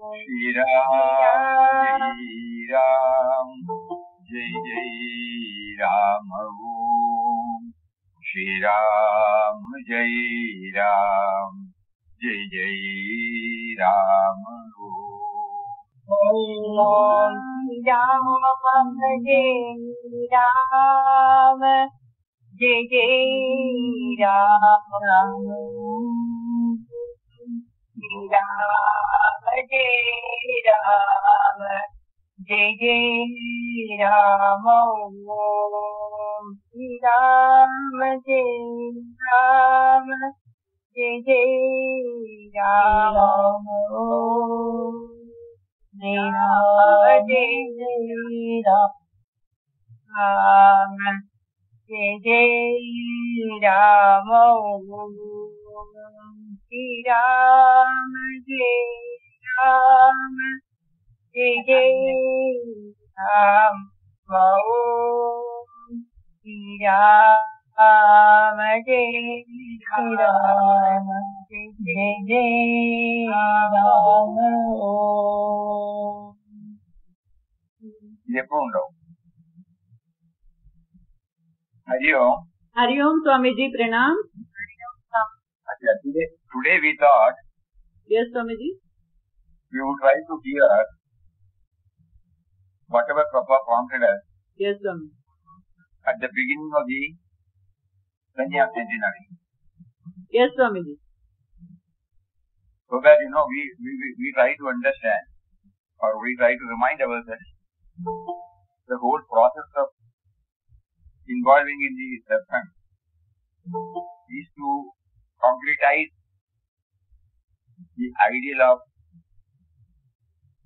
Shri Ram, Jai Ram, Jai Jai Ram. Shri Ram, Jai Ram, Jai Jai Ram. Om Ram Jai Ram, Jai Jai Ram. Ram Jai Ram, Jai Jai Ram. Om Ram Jai Ram, Jai Jai Ram. Jai Ram, Jai Ram, Jai Jai Ram. Jai Ram, Jai Ram, Jai Jai Ram. Jai Ram, Jai Ram, Jai Jai Ram. Hari Om. Hari Om, Swamiji, Pranam. Today we thought Yes, Swamiji. we would try to hear whatever Prabhupada prompted us Yes, Swamiji. at the beginning of the Sanya centenary. Yes, Swamiji. So that, we try to understand or we try to remind ourselves the whole process of involving in the Satsang is to concretize the ideal of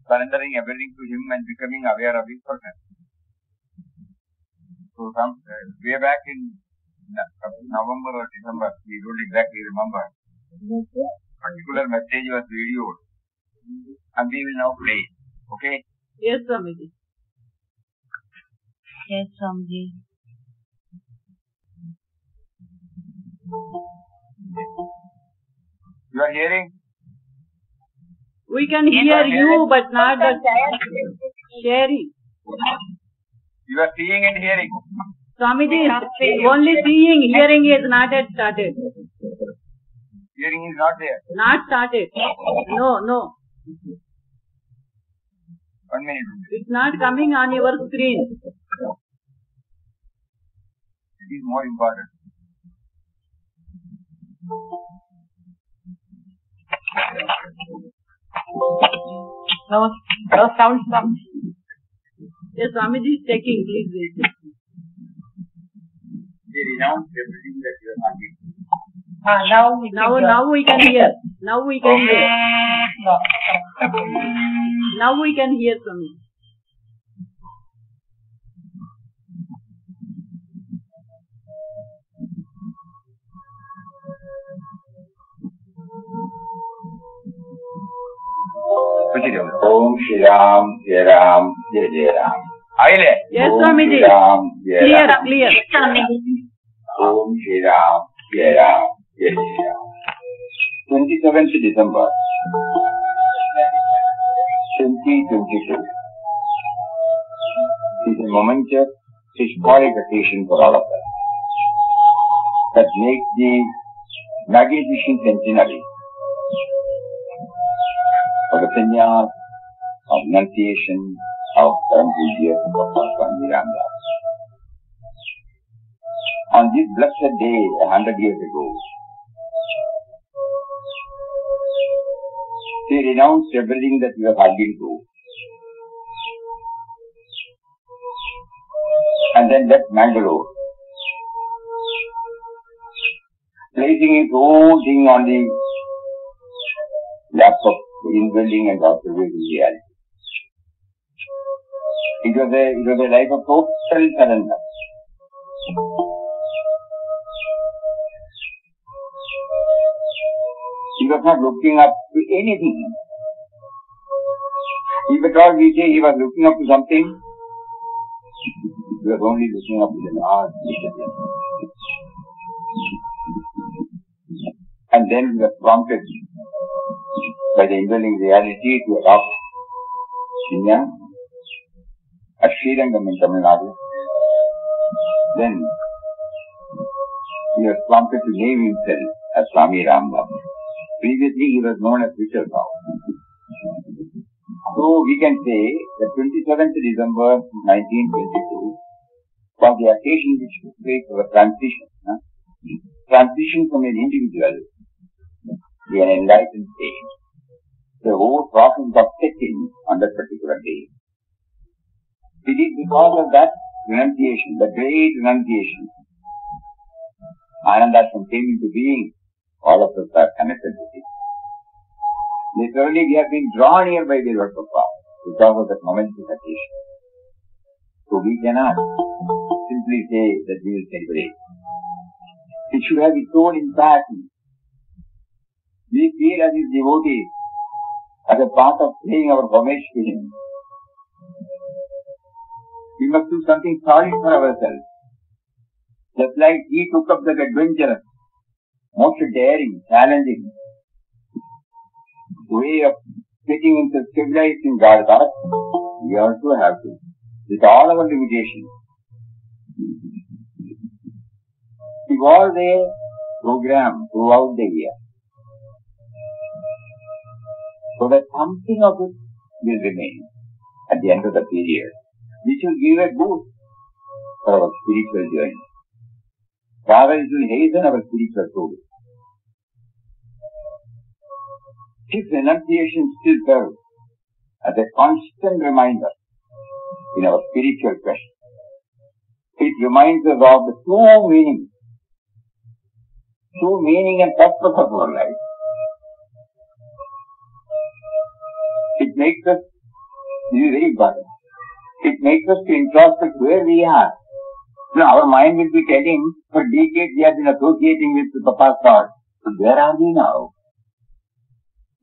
surrendering everything to Him and becoming aware of His presence. So way back in November or December, we don't exactly remember, particular message was videoed and we will now play. Okay? Yes, Swamiji. Yes, Swamiji. You are hearing? We can hear you, but not the sharing. You are seeing and hearing. Swamiji, only seeing, hearing is not yet started. Hearing is not there. Not started. No. 1 minute. It's not coming on your screen. It is more important. No sound comes. Yes, Swamiji is checking, please wait. They renounce everything that you are talking. Now we can hear. Now we can hear. Now we can hear, Swamiji. Om Shri Ram, Jai Ram, Jai Jai Ram. Yes, Swamiji. Clear. Om Shri Ram, Jai Ram, Jai Jai Ram. 27th December 2022 is a momentous historic occasion for all of us that makes the magnificent centenary for the sannyas of renunciation of Pujya Swami Muktananda. On this blessed day, 100 years ago, they renounced everything that we have had been through and then left Mangalore, placing his whole thing on the laps of indwelling and observing reality. It was a life of total surrender. He was not looking up to anything. If at all we say he was looking up to something, he was only looking up to the Lord. And then he was prompted by the indwelling reality to adopt Shinya at Srirangam in Tamil Nadu. Then he was prompted to name himself as Swami Rambam. Previously he was known as Richard Rao. So we can say that 27th December 1922 was the occasion which took place for a transition. Transition from an individual to an enlightened state. The whole process got set in on that particular day. It is because of that renunciation, the great renunciation, Anandashram came into being. All of us are connected with it. Literally, we have been drawn here by the word of God because of that momentous occasion. So we cannot simply say that we will celebrate. It should have its own impact. We feel as his devotees, as a part of paying our homage to him. We must do something solid for ourselves. Just like he took up that adventurous, most daring, challenging way of getting into civilized in God's path, we also have to, with all our limitations, evolve a program throughout the year, so that something of it will remain at the end of the period, which will give a boost for our spiritual journey. Rather, it will hasten our spiritual progress. His renunciation still serves as a constant reminder in our spiritual quest. It reminds us of the true meaning and purpose of our life. It makes us, this is very important, it makes us to introspect where we are. Now, our mind will be telling, for decades we have been associating with the Papa's thought. So where are we now?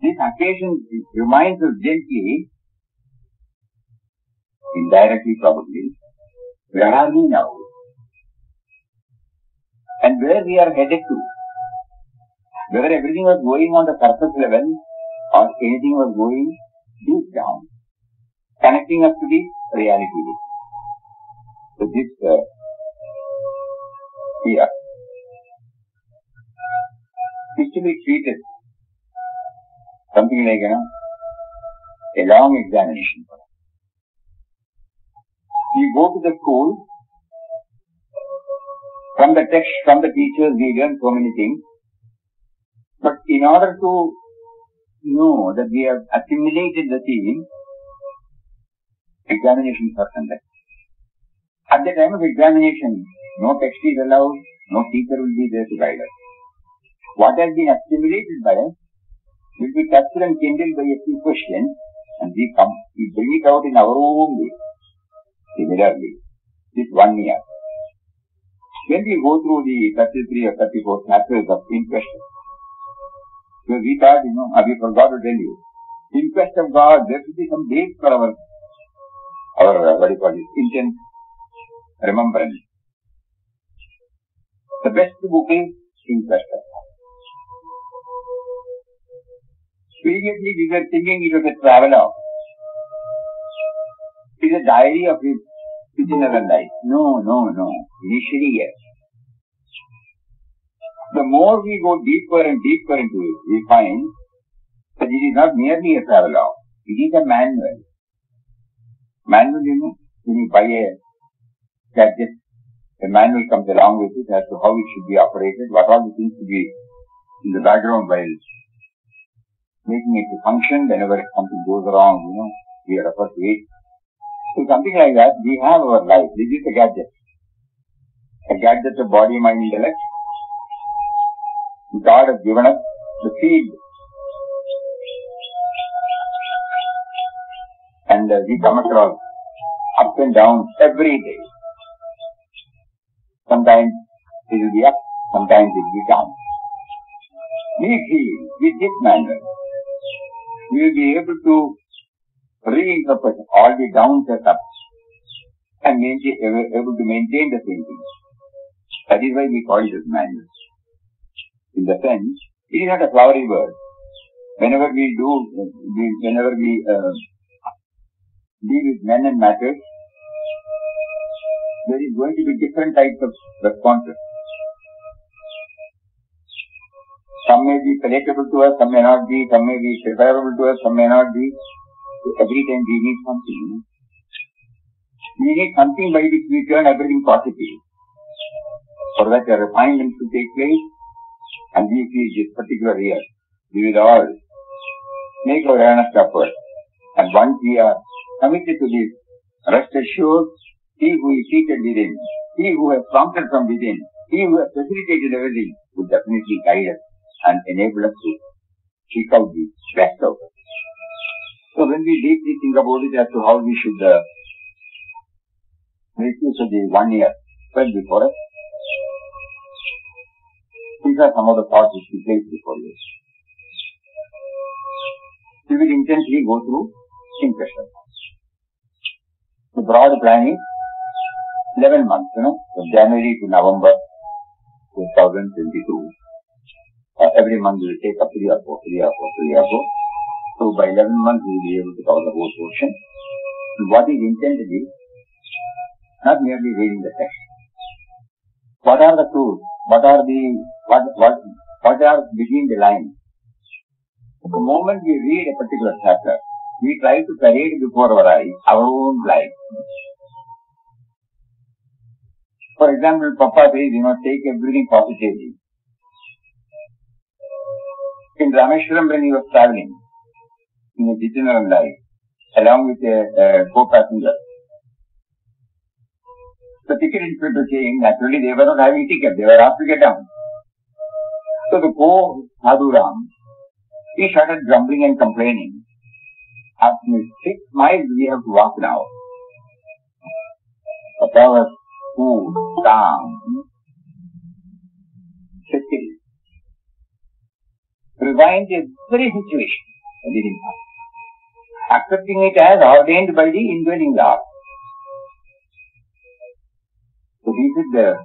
This occasion reminds us gently, indirectly probably, where are we now? And where we are headed to? Whether everything was going on the surface level or anything was going deep down, connecting us to the reality. So this here is to be treated something like, a long examination. We go to the school, from the text, from the teachers, we learn so many things. But in order to know that we have assimilated the theme, examinations are conducted. At the time of examination, no text is allowed, no teacher will be there to guide us. What has been assimilated by us will be captured and kindled by a few questions, and we bring it out in our own way. Similarly, this 1 year, when we go through the 33 or 34 chapters of Inquest, so we thought, we forgot to tell you, Inquest of God, there should be some dates for our intense remembrance. The best book is Inquest of God. Previously, we were thinking it was a travelogue. It is a diary of his another life. No. Initially, yes. The more we go deeper and deeper into it, we find that it is not merely a travelogue. It is a manual. Manual, when you buy a gadget, a manual comes along with it as to how it should be operated, what all the things to be in the background while making it to function. Whenever something goes wrong, we refer to it. So something like that, we have our life. This is a gadget. A gadget of body, mind, intellect. God has given us the field. And we come across ups and downs every day. Sometimes it will be up, sometimes it will be down. We feel with this manual, we will be able to reinterpret all the downs and ups and able to maintain the thinking. That is why we call it as manual. In the sense, it is not a flowery word. whenever we deal with men and matters, there is going to be different types of responses. Some may be palatable to us, some may not be, some may be preferable to us, some may not be. So every time we need something. We need something by which we turn everything positive. For that a refinement to take place, and we feel this particular year, we will all make our earnest effort. And once we are committed to this, rest assured, he who is seated within, he who has prompted from within, he who has facilitated everything, will definitely guide us and enable us to seek out the best of us. So when we deeply think about it as to how we should make use of the 1 year well before us, these are some of the thoughts which we place before you. We will intensely go through impressions. The broad plan is 11 months, from January to November 2022. Every month we will take up 3 or 4. So by 11 months we will be able to cover the whole portion. And what is intended is not merely reading the text. What are the tools? What are between the lines? The moment we read a particular chapter, we try to parade before our eyes our own life. For example, Papa says, take everything positively. In Rameshwaram, when he was traveling in his itinerant life, along with a co-passenger, the ticket inspector saying, naturally they were not having ticket, they were asked to get down. So the co-Sadhu Ram, he started grumbling and complaining. After 6 miles we have to walk now. Papa was cool, calm, secure. Resigned to every situation, accepting it as ordained by the indwelling Lord. So he said,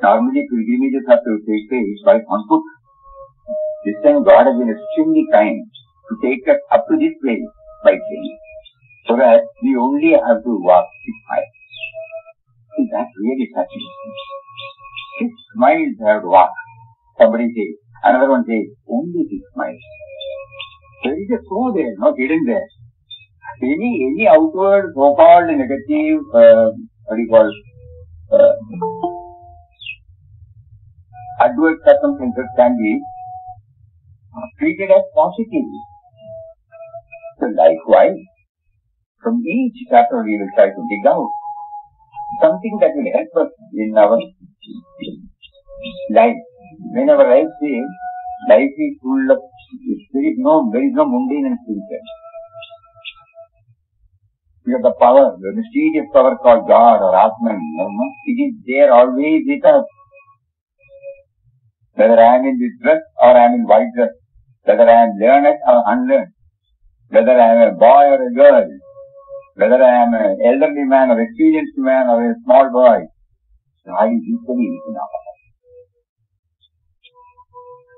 normally pilgrimages have to take place by on foot. This time God has been extremely kind to take us up to this place by train, so that we only have to walk 6 miles. See, that's really touching. 6 miles I have to walk. Somebody says, another one says, only 6 miles. There is a soul there, not hidden there. Any outward so-called negative, adverse circumstances can be treated as positive. So likewise, from each chapter we will try to dig out something that will help us in our life. Whenever I say life is full of, there is no mundane instance. We have the power, the mysterious power called God or Atman. It is there always with us. Whether I am in this dress or I am in white dress, whether I am learned or unlearned, whether I am a boy or a girl, whether I am an elderly man or experienced man or a small boy, God is equally within our heart.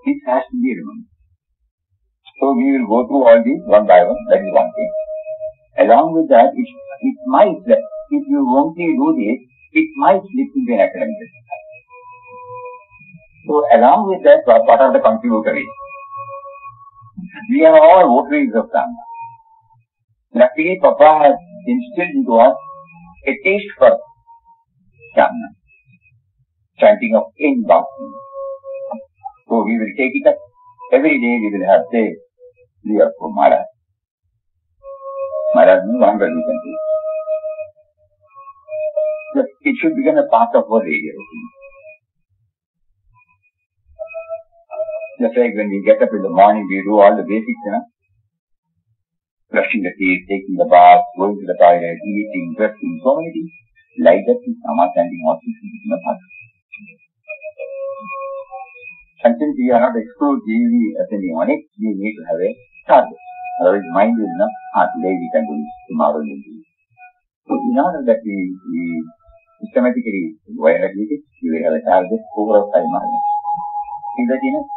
This has to be remembered. So we will go through all these one by one. That is one thing. Along with that, it might, if you only do this, it might slip into an academic exercise. So along with that, what are the contributories? We are all votaries of Dhamma. Luckily, Papa has instilled into us a taste for Dhamma, chanting of in Bhakti. So we will take it up. Every day we will have, say, 3 or 4 Maharaj. Maharaj, no longer we can take. But it should become a part of our daily routine. Just like when we get up in the morning, we do all the basics, brushing the teeth, taking the bath, going to the toilet, eating, dressing, so many things. Like that, Nama chanting all these things in the past. And since we are not exclusively attending on it, we need to have a target. Otherwise, mind will not, today we can do it, tomorrow we will do it. So, in order that we systematically violate it, we will have a target over a time. Is that enough?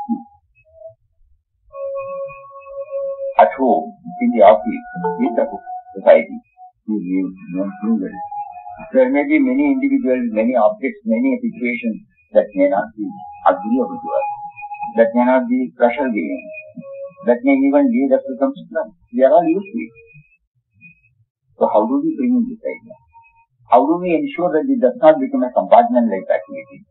at home, in the office, in the society, you live well. There may be many individuals, many objects, many situations that may not be agreeable to us, that may not be pressure giving, that may even lead us to some struggle. We are all used to it. So how do we bring in this idea? How do we ensure that it does not become a compartment-like activity?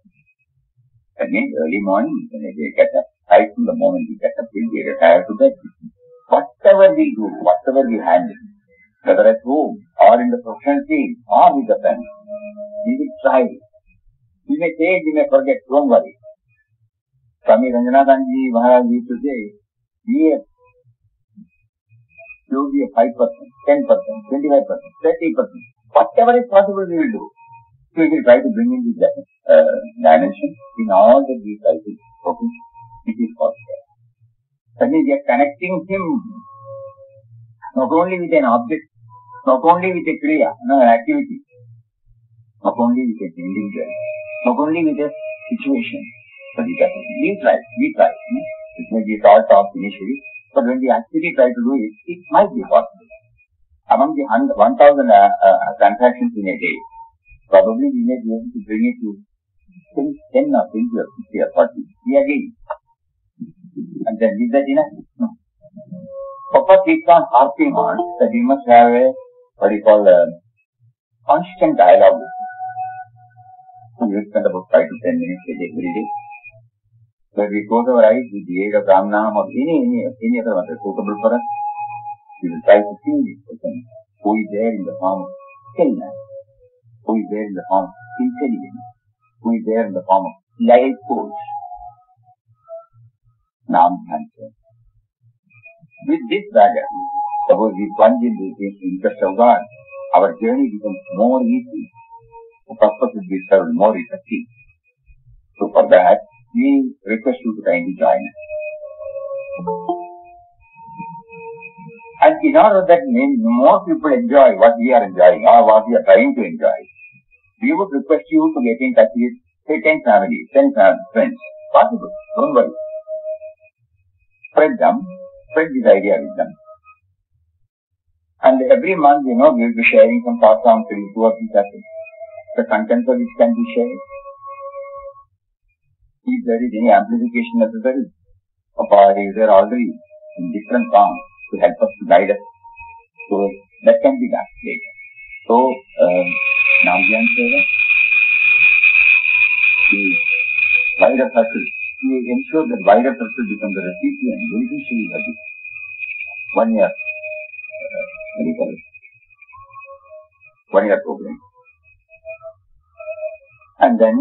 That means early morning, when we get up, right from the moment we get up till we retire to bed. Whatever we do, whatever we handle, whether at home or in the professional field or with the family, we will try. We may say, we may forget, don't worry. Swami Ranjanathanji Maharaj used to say, be a 5%, 10%, 25%, 30%, whatever is possible we will do. So we will try to bring in this dimension in all that we try to focus, which is possible. That means we are connecting him not only with an object, not only with a kriya, an activity, not only with a individual, not only with a situation, but with a we try. It may be thought of initially, but when we actually try to do it, it might be possible. Among the 1,000 transactions in a day, probably we may be able to bring it to 10 or 20 or 50 or 40. We agree. And then is that enough? No. Papa keeps on harping on that we must have a, constant dialogue with him. So we will spend about 5 to 10 minutes every day, where we close our eyes with the aid of Ramnam or any other one that's suitable for us. We will try to see this person who is there in the form of stillness, who is there in the form of intelligence, who is there in the form of life force. Nam Dhancha. With this background, suppose we plunge into the interest of God, our journey becomes more easy. The purpose will be served more effectively. So for that, we request you to kindly join us. And in order that more people enjoy what we are enjoying or what we are trying to enjoy, we would request you to get in touch with, say, 10 families, 10 friends. Possible. Don't worry. Spread this idea with them. And every month, we will be sharing some thoughts on 2 or 3 chapters. The contents of which can be shared. If there is any amplification necessary, or is there already in different forms to help us to guide us, so that can be done later. So, Namgyan Seva, the wider circle, we ensure that wider circle becomes the recipient, beneficiary of this 1 year, 1 year program. And then,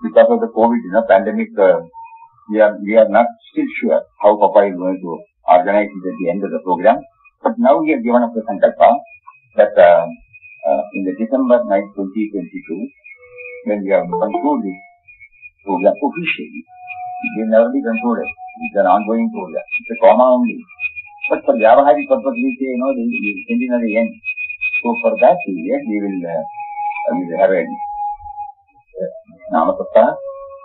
because of the COVID, pandemic, we are not still sure how Papa is going to organize it at the end of the program. But now we have given up the sankalpa that in the December 9, 2022, when we have concluded this program officially, it will never be concluded. It's an ongoing program. It's a comma only. But for Vyavahari purpose, we say, we send in at the end. So for that period, we will have a Namasatta,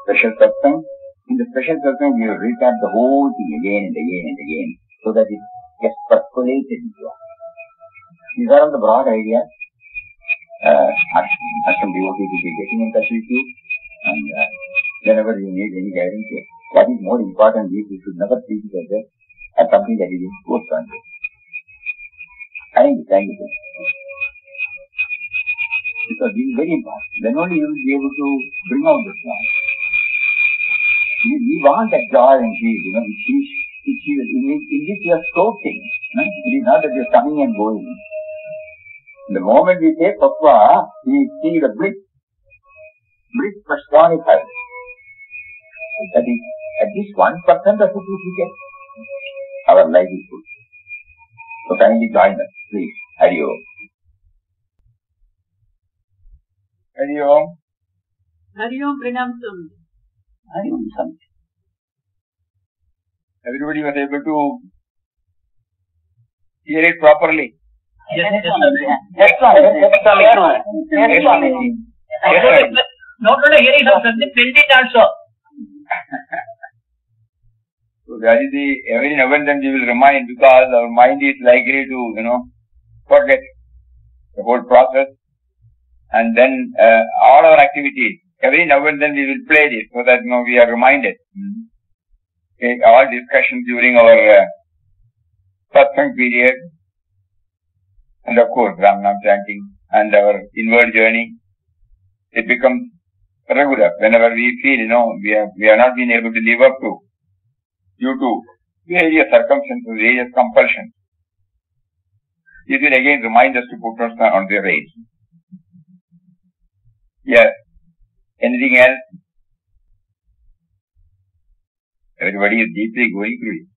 special Satsang. In the special Satsang, we will recap the whole thing again and again and again, so that it gets percolated into us. These are all the broad ideas. Ashram devotee will be getting in touch with you, and whenever you need any guidance, what is more important is you should never treat it as something that is imposed on you. Thank you. Because this is very important. Then only you will be able to bring out the joy. We want that joy and peace, in which we are floating. It is not that we are coming and going. The moment we say Papa, we see the bliss personified. That is, at least 1% of it we get. Our life is good. So kindly join us, please. Hari Om. Hari Om. Hari Om, Pranam Swami. Hari Om, Swami. Everybody was able to hear it properly. Yes, Swami. Not only hearing, but felt it also. So So that is every now and then we will remind, because our mind is likely to, forget the whole process. And then all our activities, every now and then we will play this so that we are reminded. Okay, all discussions during our Satsang period, and of course Ram chanting and our inward journey, it becomes regular. Whenever we feel, we have not been able to live up to due to various circumstances, various compulsions, it will again remind us to put us on the rails. Yes. Anything else? Everybody is deeply going through it.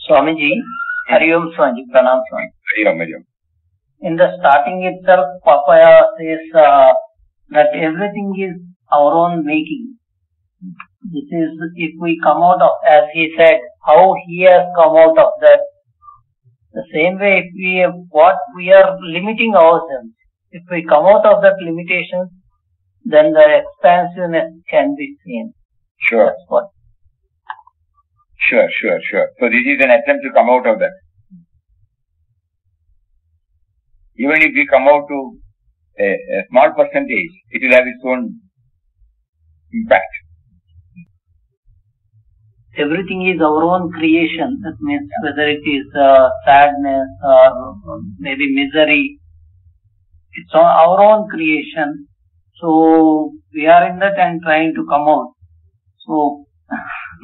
Swamiji, Hari Om Swamiji, Pranam Swamiji. Hari Om, Hari Om. In the starting itself, Papaya says that everything is our own making. This is, if we come out of, as he said, how he has come out of that. The same way, what we are limiting ourselves, if we come out of that limitation, then the expansiveness can be seen. Sure. That's what. Sure. So this is an attempt to come out of that. Even if we come out to a small percentage, it will have its own impact. Everything is our own creation. That means whether it is sadness or maybe misery, it's our own creation. So we are in that and trying to come out. So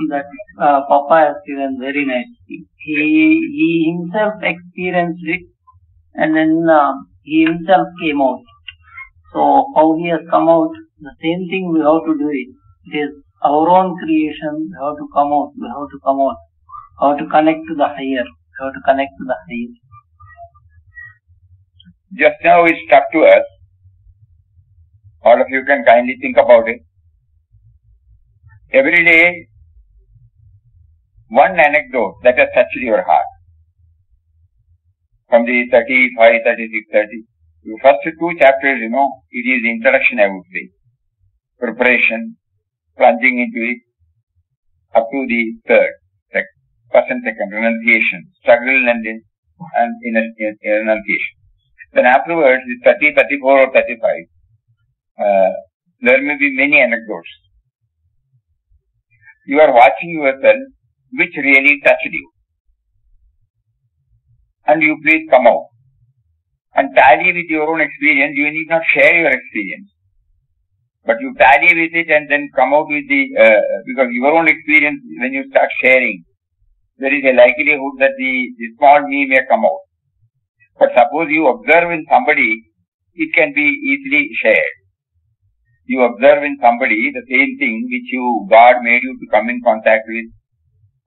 that Papa has given very nicely. He himself experienced it, and then he himself came out. So how he has come out, the same thing we have to do it. It is our own creation. We have to come out. We have to come out. We have to connect to the higher. We have to connect to the higher. Just now it struck to us. All of you can kindly think about it. Every day, one anecdote that has touched your heart. From the 35, 36, 30. The first two chapters, it is introduction, I would say. Preparation, plunging into it, up to the third, first and second, renunciation, struggle and renunciation. Then afterwards, 30, 34 or 35, there may be many anecdotes. You are watching yourself, which really touched you. And you please come out. And tally with your own experience. You need not share your experience. But you tally with it and then come out with because your own experience, when you start sharing, there is a likelihood that the small me may come out. But suppose you observe in somebody, it can be easily shared. You observe in somebody the same thing which God made you to come in contact with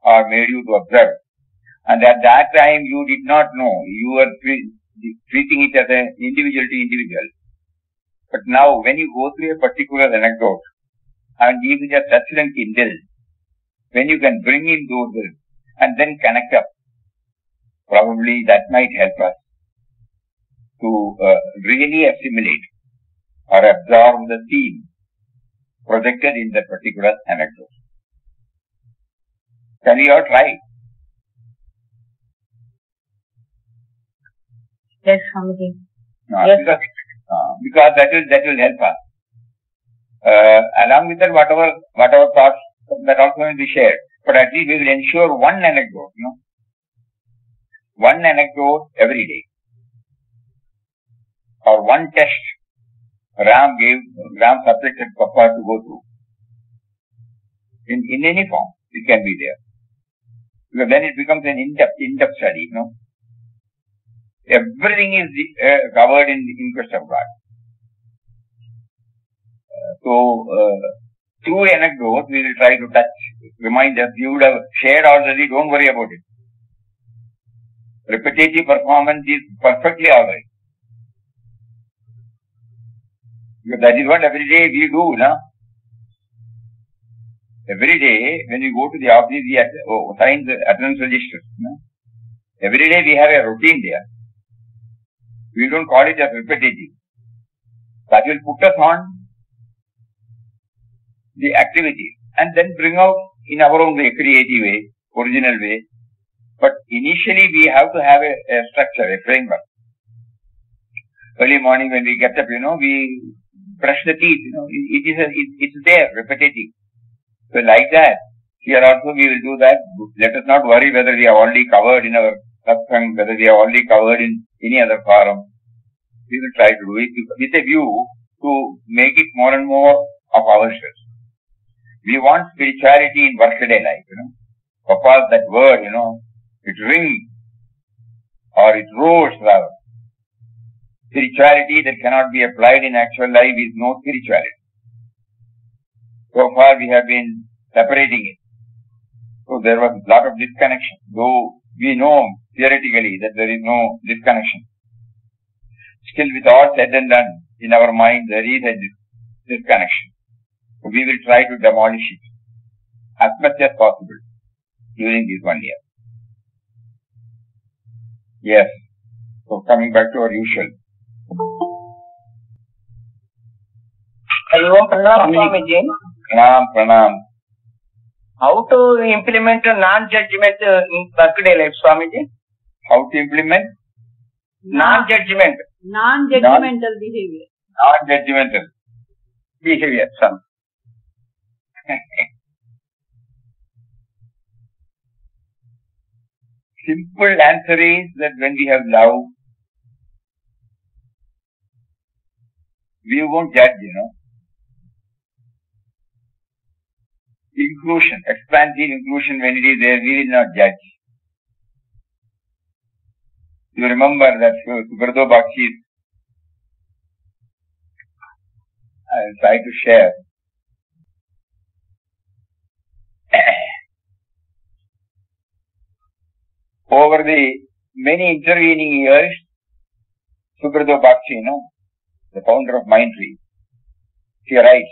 or made you to observe. And at that time you did not know. You were treating it as an individual to individual. But now when you go through a particular anecdote and if it has touched and kindled, when you can bring in those and then connect up, probably that might help us to really assimilate or absorb the theme projected in that particular anecdote. Can we all try? Yes, Swamiji. Yes. Because that will help us. Along with that, whatever thoughts that also will be shared. But at least we will ensure one anecdote, one anecdote every day. Or one test Ram subjected Papa to go through. In any form, it can be there. Because then it becomes an in-depth study, Everything is covered in the interest of God. So, through anecdote, we will try to touch, remind us. You would have shared already, don't worry about it. Repetitive performance is perfectly alright. Because that is what every day we do, Every day, when we go to the office, we sign the attendance registers, Every day we have a routine there. We don't call it as repetitive. That will put us on the activity, and then bring out in our own way, creative way, original way. But initially we have to have a structure, a framework. Early morning when we get up, we brush the teeth, it's there, repetitive. So like that, here also we will do that. Let us not worry whether we are already covered in our Satsang, whether we are already covered in any other forum. We will try to do it with a view to make it more and more of ourselves. We want spirituality in workaday life, Papa's that word, it rings or it roars rather. Spirituality that cannot be applied in actual life is no spirituality. So far we have been separating it. So there was a lot of disconnection, though we know theoretically that there is no disconnection. Still, with all said and done, in our mind there is a disconnection. So we will try to demolish it as much as possible during this 1 year. Yes. So coming back to our usual. Hello, Pranam Swamiji. Pranam. How to implement non-judgment in workday life, Swamiji? How to implement? Non-judgment. Non-judgmental behavior. Non-judgmental Behavior, son. Simple answer is that when we have love, we won't judge, Inclusion, expansive inclusion, when it is there, we will not judge. You remember that Subrado Bakshis, I will try to share. Over the many intervening years, Subrado Bakshi, the founder of Mindtree, he writes,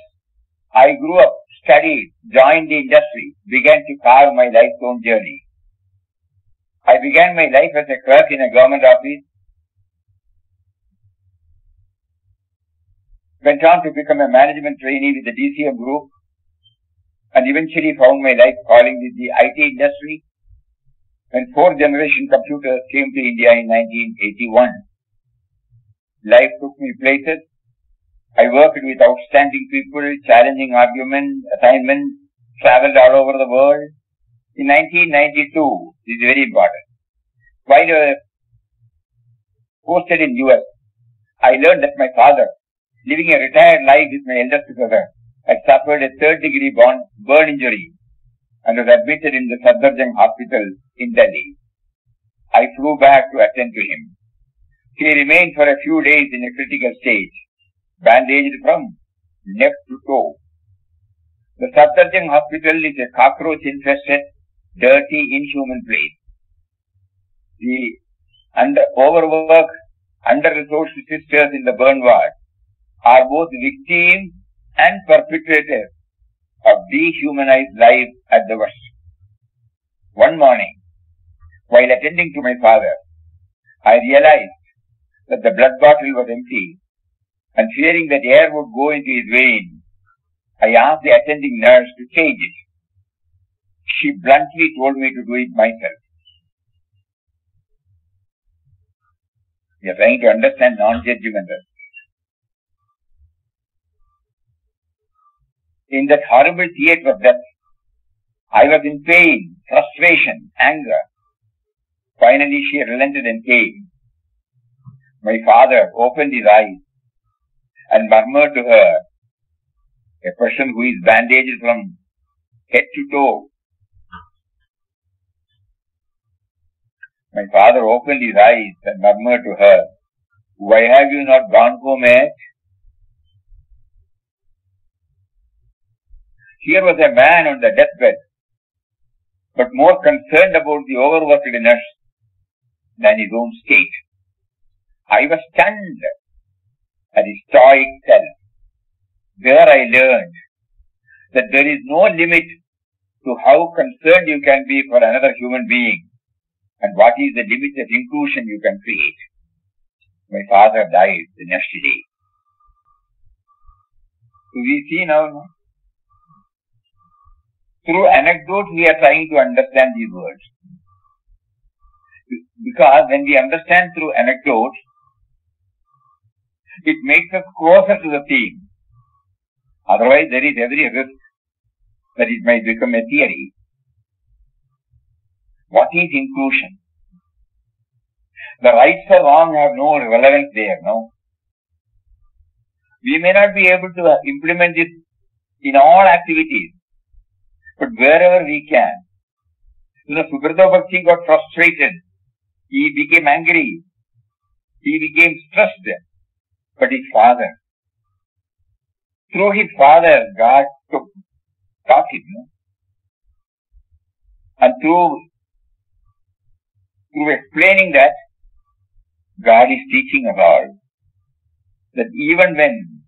I grew up, studied, joined the industry, began to carve my life's own journey. I began my life as a clerk in a government office, went on to become a management trainee with the DCM group, and eventually found my life calling with the IT industry when fourth generation computers came to India in 1981. Life took me places. I worked with outstanding people, challenging arguments, assignments, traveled all over the world. In 1992, this is very important. While I was posted in US, I learned that my father, living a retired life with my eldest brother, had suffered a third-degree burn injury and was admitted in the Satsang hospital in Delhi. I flew back to attend to him. He remained for a few days in a critical stage, bandaged from neck to toe. The Satsang hospital is a cockroach-infested, dirty, inhuman place. The overworked, under-resourced sisters in the burn ward are both victims and perpetrators of dehumanized life at the worst. One morning, while attending to my father, I realized that the blood bottle was empty, and fearing that air would go into his veins, I asked the attending nurse to change it. She bluntly told me to do it myself. We are trying to understand non-judgmental. In that horrible theatre of death, I was in pain, frustration, anger. Finally, she relented and came. My father opened his eyes and murmured to her, a person who is bandaged from head to toe. My father opened his eyes and murmured to her, why have you not gone home yet? Here was a man on the deathbed, but more concerned about the overworkedness than his own state. I was stunned at his stoic self. There I learned that there is no limit to how concerned you can be for another human being and what is the limit of inclusion you can create. My father died the next day. So we see now Through anecdote, we are trying to understand these words. Because when we understand through anecdote, it makes us closer to the theme. Otherwise, there is every risk that it might become a theory. What is inclusion? The rights or wrong have no relevance there, no? We may not be able to implement this in all activities, but wherever we can. Subrata Bhakti got frustrated. He became angry. He became stressed. But his father, through his father, God taught him. No? And through explaining that, God is teaching us all that even when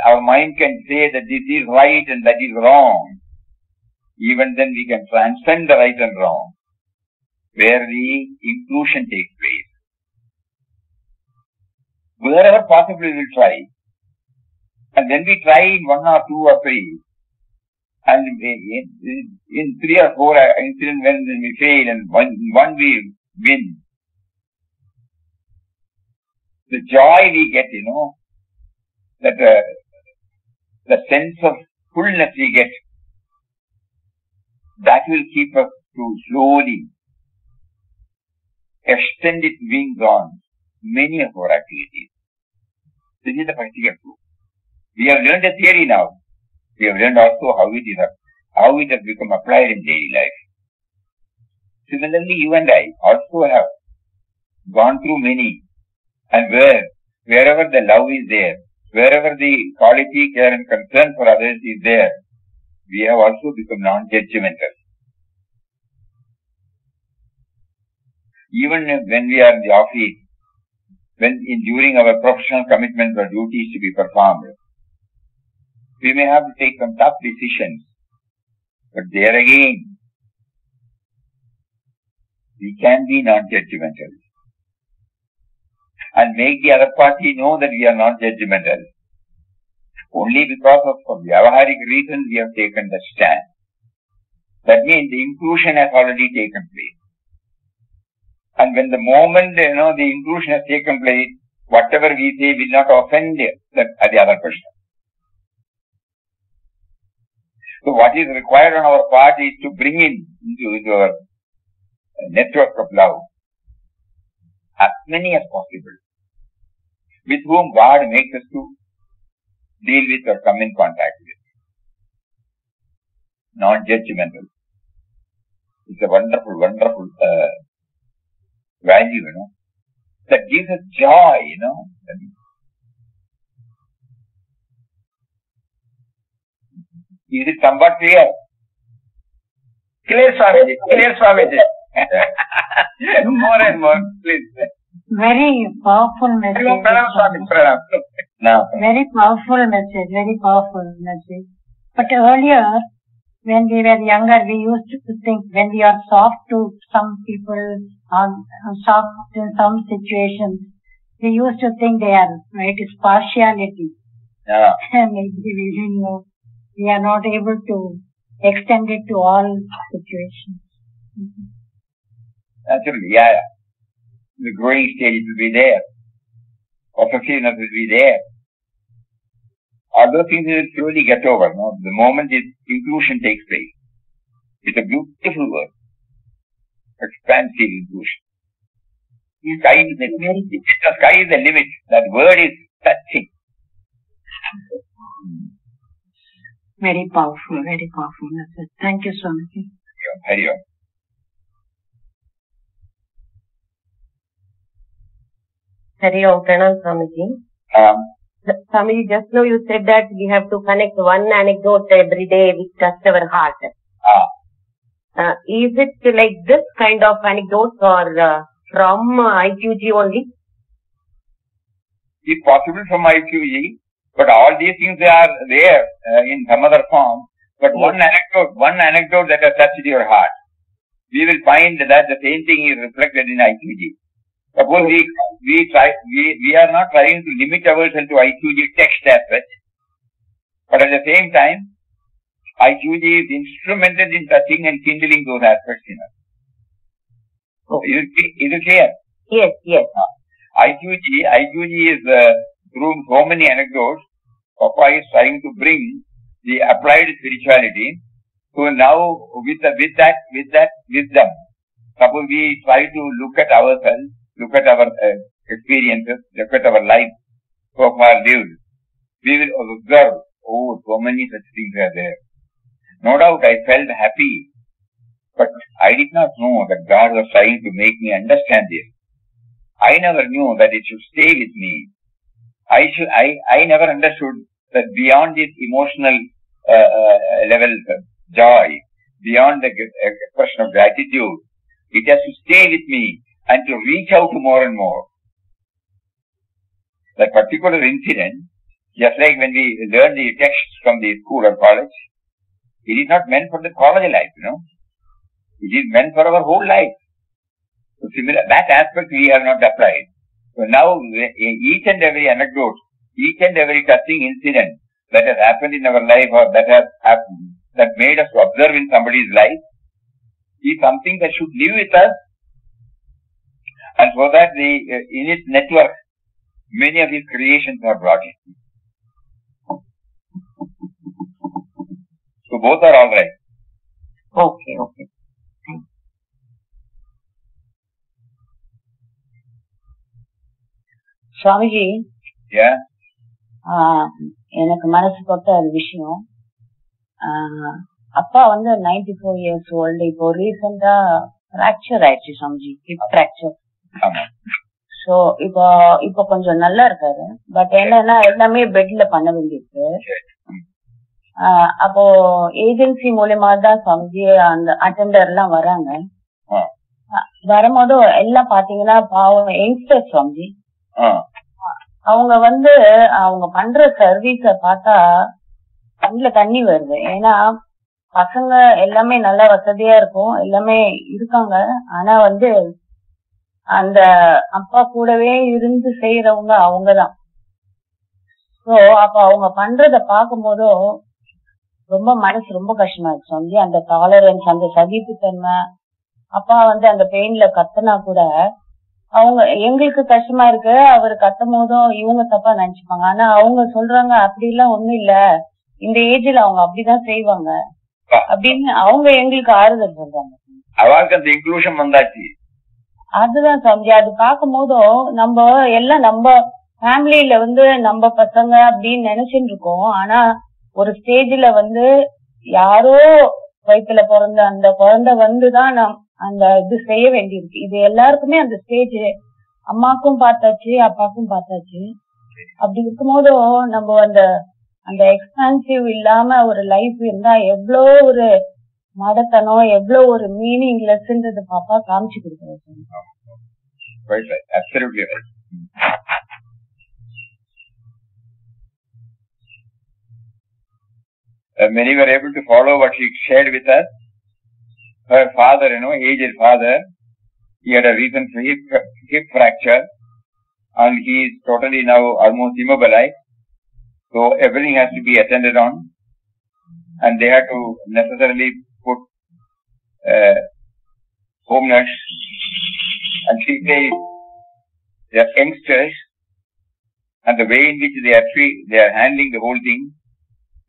our mind can say that this is right and that is wrong, even then we can transcend the right and wrong, where the inclusion takes place. Wherever possible, we will try. And when we try in 1 or 2 or 3, and in 3 or 4 incidents when we fail and one we win, the joy we get, that the sense of fullness we get, that will keep us to slowly extend its wings on many of our activities. This is the practical proof. We have learned the theory now. We have learned also how it has become applied in daily life. Similarly, you and I also have gone through many, and wherever the love is there, wherever the quality, care and concern for others is there, we have also become non-judgmental. Even when we are in the office, during our professional commitments or duties to be performed, we may have to take some tough decisions. But there again, we can be non-judgmental and make the other party know that we are not judgmental. Only because of vyavaharic reasons we have taken the stand. That means the inclusion has already taken place. And when the moment, the inclusion has taken place, whatever we say will not offend the other person. So what is required on our part is to bring into our network of love as many as possible, with whom God makes us to deal with or come in contact with. Non-judgmental. It's a wonderful, wonderful value, that gives us joy, Is it somewhat clear? Clear, Swamiji. Clear, Swamiji. More and more, please. Very powerful message. Pranam, Swami, pranam. Now, Very powerful message. But earlier, when we were younger, we used to think when we are soft to some people, soft in some situations, we used to think they are, right? It's partiality. yeah. Maybe we didn't know. We are not able to extend it to all situations. Naturally, yeah. The growing stage will be there. Possessiveness will be there. All those things will slowly get over. The moment this inclusion takes place. It's a beautiful word. Expansive inclusion. The sky is the limit. That word is touching. Very powerful message. Thank you, Swamiji. Hari Om. Hari Om, Pranam Swamiji. Swamiji, just now you said that we have to connect one anecdote every day which touched our heart. Is it like this kind of anecdotes or from IQG only? If possible from IQG, but all these things are there in some other form. But one anecdote that has touched your heart, we will find that the same thing is reflected in IQG. Suppose we are not trying to limit ourselves to IQG text as such, but at the same time, IQG is instrumental in touching and kindling those aspects in us. Okay. Is it clear? Yes, yes. IQG is through so many anecdotes, Papa is trying to bring the applied spirituality. So now with that wisdom, suppose we try to look at ourselves, look at our experiences, look at our life so far lived, we will observe, oh, so many such things are there. No doubt I felt happy, but I did not know that God was trying to make me understand this. I never knew that it should stay with me. I never understood that beyond this emotional level of joy, beyond the expression of gratitude, it has to stay with me and to reach out to more and more. That particular incident, just like when we learn the text from the school or college, it is not meant for the college life, It is meant for our whole life. So similar, that aspect we have not applied. So now each and every anecdote, each and every touching incident that has happened in our life or that has happened, that made us observe in somebody's life, is something that should live with us, and so that in its network, many of his creations are brought in. So both are all right. Okay, okay. Swamiji, Yeah. எனக்கு மனசு பட்ட ஒரு விஷயம். அப்பா வந்து 94 years old. இப்போ ரீசெண்டா fracture ஆயிடுச்சு சுவாமிஜி, ஹிப் ஃபிராக்சர். சோ இப்போ கொஞ்சம் நல்லா இருக்காரு. பட் என்னன்னா எல்லாமே பெட்ல பண்ண வேண்டியிருக்கு. அப்போ ஏஜென்சி மூலியமா தான் சுவாமிஜி அந்த அட்டெண்டர் எல்லாம் வராங்க. வரும்போது எல்லாம் பாத்தீங்கன்னா பாவம் யங்ஸ்டர் சுவாமிஜி. அவங்க வந்து அவங்க பண்ற சர்வீஸ பார்த்தா கண்ணுல தண்ணி வருது. ஏன்னா பசங்க எல்லாமே நல்ல வசதியா இருக்கும், எல்லாமே இருக்காங்க. ஆனா வந்து அந்த அப்பா கூடவே இருந்து செய்யறவங்க அவங்கதான். சோ அப்ப அவங்க பண்றத பாக்கும் போதும் ரொம்ப மனசு ரொம்ப கஷ்டமா இருக்கு சுவாமிஜி. அந்த டாலரன்ஸ், அந்த சகிப்புத்தன்மை. அப்பா வந்து அந்த பெயின்ல கத்துனா கூட அவங்க எங்களுக்கு கஷ்டமா இருக்கு. அவர் கத்தும் போதும் இவங்க தப்பா நினைச்சுப்பாங்க. ஆனா அவங்க சொல்றாங்க அப்படி எல்லாம் ஒண்ணும் இல்ல, இந்த ஏஜ்ல அவங்க அப்படிதான் செய்வாங்க அப்படின்னு அவங்க எங்களுக்கு ஆறுதல் சொல்றாங்க. அவருக்கு அந்த இன்க்ளூஷன் வந்தாச்சு. அதுதான் சம்ஜி. அது பார்க்கும் போதும் நம்ம எல்லாம் நம்ம ஃபேமிலியில வந்து நம்ம பசங்க அப்படின்னு நினைச்சுட்டு இருக்கோம். ஆனா ஒரு ஸ்டேஜ்ல வந்து யாரோ வயிற்றுல பிறந்த அந்த குழந்தை வந்துதான் அந்த இது செய்ய வேண்டியிருக்கு. இது எல்லாருக்குமே அந்த ஸ்டேஜ் அம்மாக்கும் பார்த்தாச்சு, அப்பாக்கும் பார்த்தாச்சு. அப்படி இருக்கும்போதும் நம்ம அந்த எக்ஸ்பான்சிவ் இல்லாம ஒரு லைஃப் இருந்தா எவ்வளோ ஒரு மடத்தனம், எவ்வளவு ஒரு மீனிங்லெஸ்ன்றது பாப்பா காமிச்சு கொடுக்குறாரு. Many were able to follow what she shared with us. Her father, aged father, he had a recent hip fracture and he is totally now almost immobilized. So everything has to be attended on and they had to necessarily put home nurse. And she says they are youngsters and the way in which they are handling the whole thing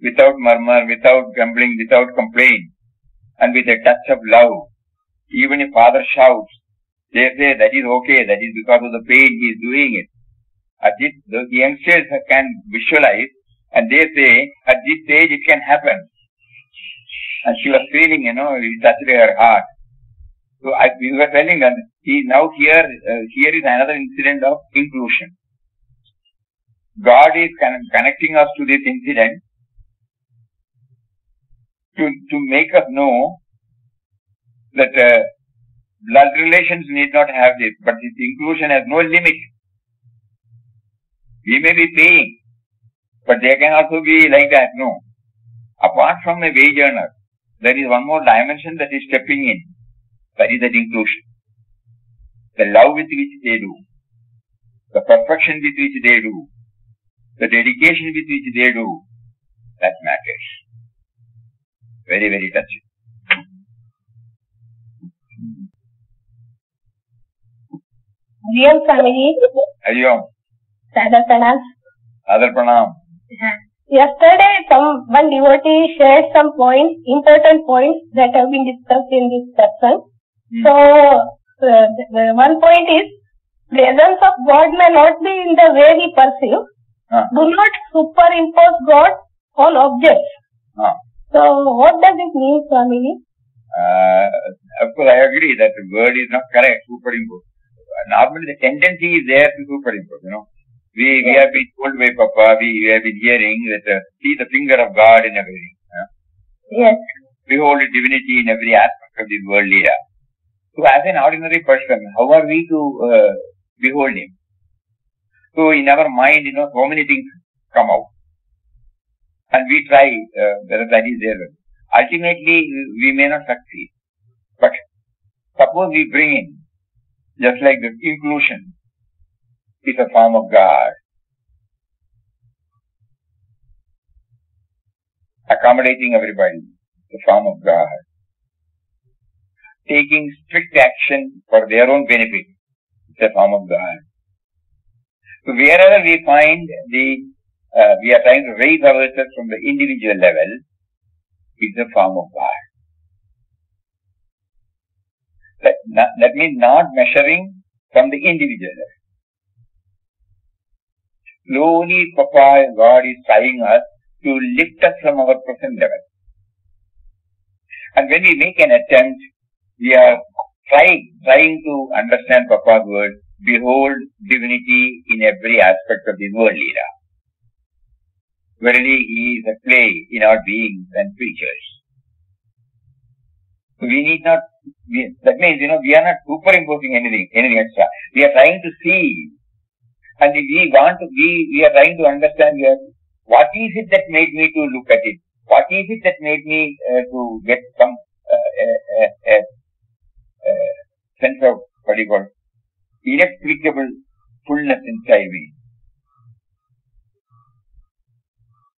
without murmur, without grumbling, without complaint, and with a touch of love. Even if father shouts, they say that is okay, that is because of the pain he is doing it. The youngsters can visualize and they say at this stage it can happen. And she was feeling, it touched her heart. So we were telling that here is another incident of inclusion. God is connecting us to this incident to make us know that blood relations need not have this, but this inclusion has no limit. We may be paying, but they can also be like that. No. Apart from a wage earner, there is one more dimension that is stepping in. That is that inclusion. The love with which they do, the perfection with which they do, the dedication with which they do, that matters. Very, very touching. Real family. Hariom. Sadar Pranam. Adar Pranam. Yesterday, one devotee shared some points, important points that have been discussed in this satsang. So, the one point is, presence of God may not be in the way we perceive. Do not superimpose God on objects. So, what does it mean, Swamiji? Of course, I agree that the word is not correct, superimpose. Normally, the tendency is there to superimpose, We have been told by Papa, we have been hearing that see the finger of God in everything. Yes. Behold the divinity in every aspect of this world here. So as an ordinary person, how are we to behold Him? So in our mind, so many things come out. And we try whether that is there. Ultimately, we may not succeed. But suppose we bring in, just like the inclusion is a form of God. Accommodating everybody, the form of God. Taking strict action for their own benefit, it's a form of God. So wherever we find we are trying to raise ourselves from the individual level, it's a form of God. That means not measuring from the individual level. Slowly, Papa, God is trying us to lift us from our present level. And when we make an attempt, we are trying to understand Papa's word, behold divinity in every aspect of this world, Leela. Verily, He is at play in our beings and creatures. We need not, that means, we are not superimposing anything extra. We are trying to see, and we are trying to understand what is it that made me to look at it? What is it that made me to get some sense of, inexplicable fullness inside me?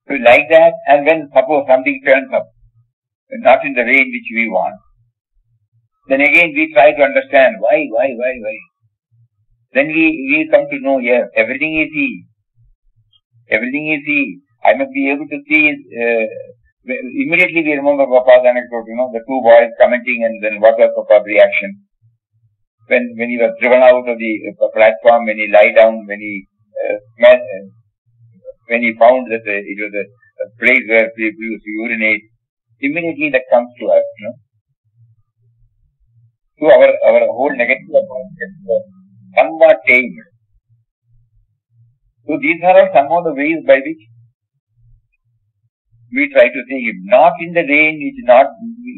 So like that, and when suppose something turns up, not in the way in which we want, then again we try to understand why. Then we come to know, yes, everything is He. Everything is He. I must be able to see, immediately we remember Papa's anecdote, the two boys commenting, and then what was Papa's reaction? When he was driven out of the platform, when he lay down, when he found that it was a place where people used to urinate, immediately that comes to us, So our whole negative approach gets somewhat tamed. So these are all some of the ways by which we try to see Him. Not in the way in which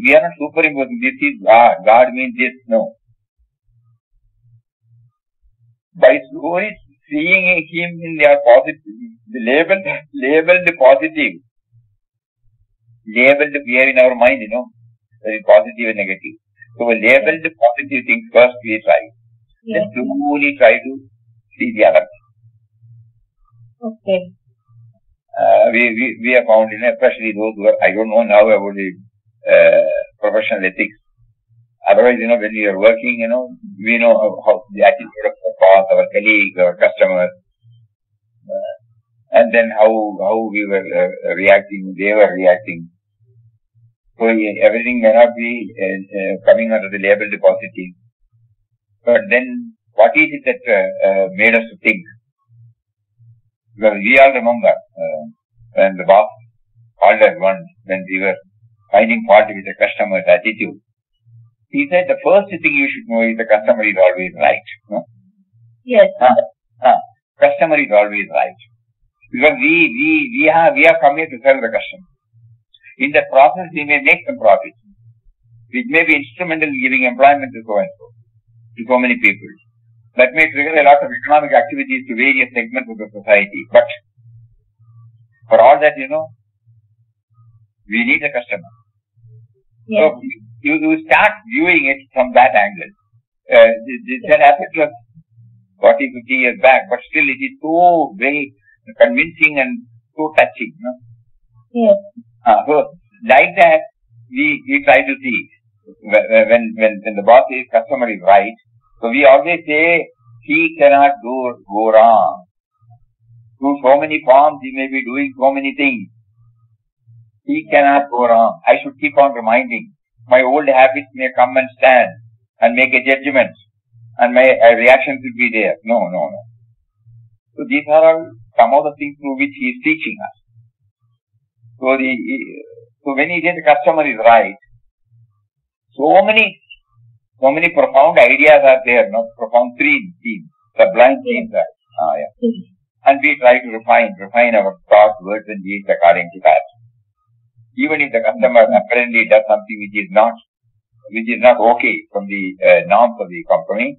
we are not superimposing, this is God, God means this, no. By slowly seeing Him in their positive, labeled positive. Labeled, we are in our mind, there is positive and negative. So labeled positive things first we try. Then slowly try to see the other. Okay. We have found, especially those who are, I don't know now about the professional ethics. Otherwise, when we are working, we know how the attitude of the boss, our colleagues, our customers, and then how we were reacting, they were reacting. So everything may not be coming under the label positive. But then, what is it that made us to think? Because we all remember when the boss called us once when we were finding fault with the customer's attitude. He said the first thing you should know is the customer is always right. No? Yes. Customer is always right. Because we have come here to serve the customer. In that process, we may make some profit, which may be instrumental in giving employment to so and so, to so many people. That may trigger a lot of economic activities to various segments of the society. But for all that, we need a customer. Yes. So you start viewing it from that angle. This had happened to us 40, 50 years back, but still it is so very convincing and so touching. Yes. So like that, we try to see when the boss says customer is right. So we always say he cannot go wrong. Through so many forms, he may be doing so many things. He cannot go wrong. I should keep on reminding. My old habits may come and stand and make a judgment, and my reaction should be there. No. So these are all some of the things through which he is teaching us. So when he says the customer is right, so many profound ideas are there, no? Profound themes, sublime themes are. And we try to refine our thoughts, words and deeds according to that. Even if the customer apparently does something which is not okay from the norms of the company,